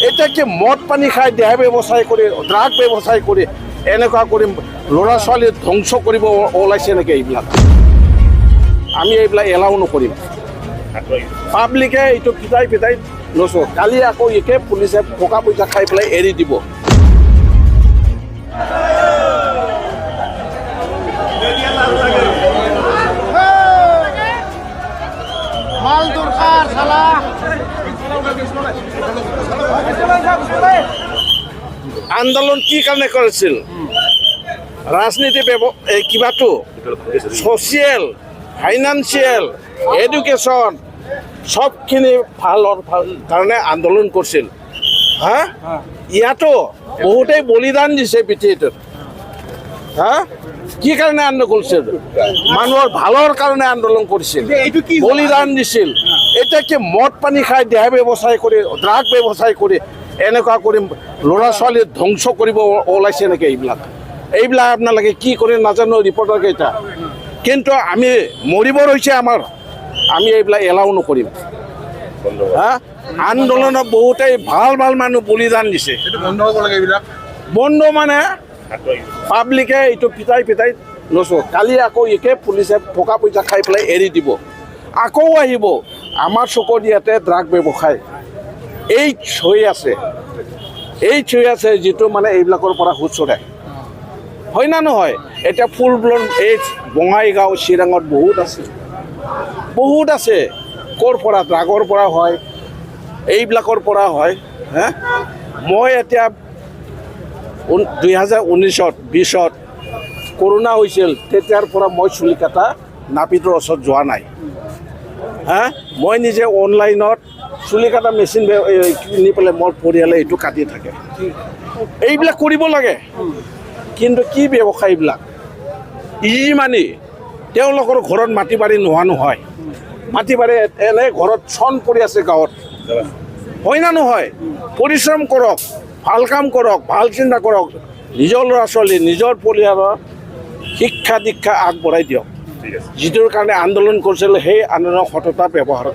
এতিয়া কি মদ পানী খাই দেহা ব্যৱসায় কৰি ড্ৰাগ ব্যৱসায় কৰি এনেকুৱা কৰি ল'ৰা ছোৱালী ধ্বংস কৰিব ওলাইছে নেকি? এইবিলাক আমি এইবিলাক এলাও নকৰিম। পাব্লিকে এইটো পিটাই পিটাই লৈছোঁ। কালি আকৌ একে পুলিচে টকা পইচা খাই পেলাই এৰি দিব। আন্দোলন কি কাৰণে কৰিছিল? ৰাজনীতি কিবাটো ছ'চিয়েল, ফাইনেন্সিয়েল, এডুকেশ্যন সবখিনি ভালৰ কাৰণে আন্দোলন কৰিছিল। হা, ইয়াতো বহুতেই বলিদান দিছে পৃথিৱীটোত। হা, কি কাৰণে আন্দোলন কৰিছিল? মানুহৰ ভালৰ কাৰণে আন্দোলন কৰিছিল, বলিদান দিছিল। এতিয়া কি মদ পানী খাই দেহা ব্যৱসায় কৰি ড্ৰাগ ব্যৱসায় কৰি এনেকুৱা কৰি ল'ৰা ছোৱালী ধ্বংস কৰিব ওলাইছে নেকি? এইবিলাক আপোনালোকে কি কৰে নাজানো ৰিপৰ্টাৰ কেইটা, কিন্তু আমি মৰিব হৈছে আমাৰ, আমি এইবিলাক এলাও নকৰিম। হা, আন্দোলনত বহুতেই ভাল ভাল মানুহ বলিদান দিছে। বন্ধ মানে পাব্লিকে এইটো পিটাই পিটাই লৈছোঁ। কালি আকৌ একে পুলিচে টকা পইচা খাই পেলাই এৰি দিব। আকৌ আহিব আমাৰ চকুত ইয়াতে ড্ৰাগ ব্যৱসায় হৈ আছে, যিটো মানে এইবিলাকৰ পৰা সুচৰে হয় না নহয়? এতিয়া ফুল ব্লন বঙাইগাঁও চিৰাঙত বহুত আছে। ক'ৰ পৰা? ড্ৰাগৰ পৰা হয়, এইবিলাকৰ পৰা হয়। হা, মই এতিয়া 2019-20 কৰোণা হৈছিল, তেতিয়াৰ পৰা মই চুলিকাটা নাপিতৰ ওচৰত যোৱা নাই। হা, মই নিজে অনলাইনত চুলিকাটা মেচিন কিনি পেলাই মোৰ পৰিয়ালে এইটো কাটি থাকে। এইবিলাক কৰিব লাগে, কিন্তু কি ব্যৱসায় এইবিলাক? ইজি মানি। তেওঁলোকৰ ঘৰত মাটি বাৰী নোহোৱা নহয়, মাটি বাৰী এনে ঘৰত চন পৰি আছে গাঁৱত, হয় না নহয়? পৰিশ্ৰম কৰক, ভাল কাম কৰক, ভাল চিন্তা কৰক, নিজৰ ল'ৰা ছোৱালী নিজৰ পৰিয়ালৰ শিক্ষা দীক্ষা আগবঢ়াই দিয়ক। যিটোৰ কাৰণে আন্দোলন কৰিছিল সেই আন্দোলনৰ সততা ব্যৱহাৰ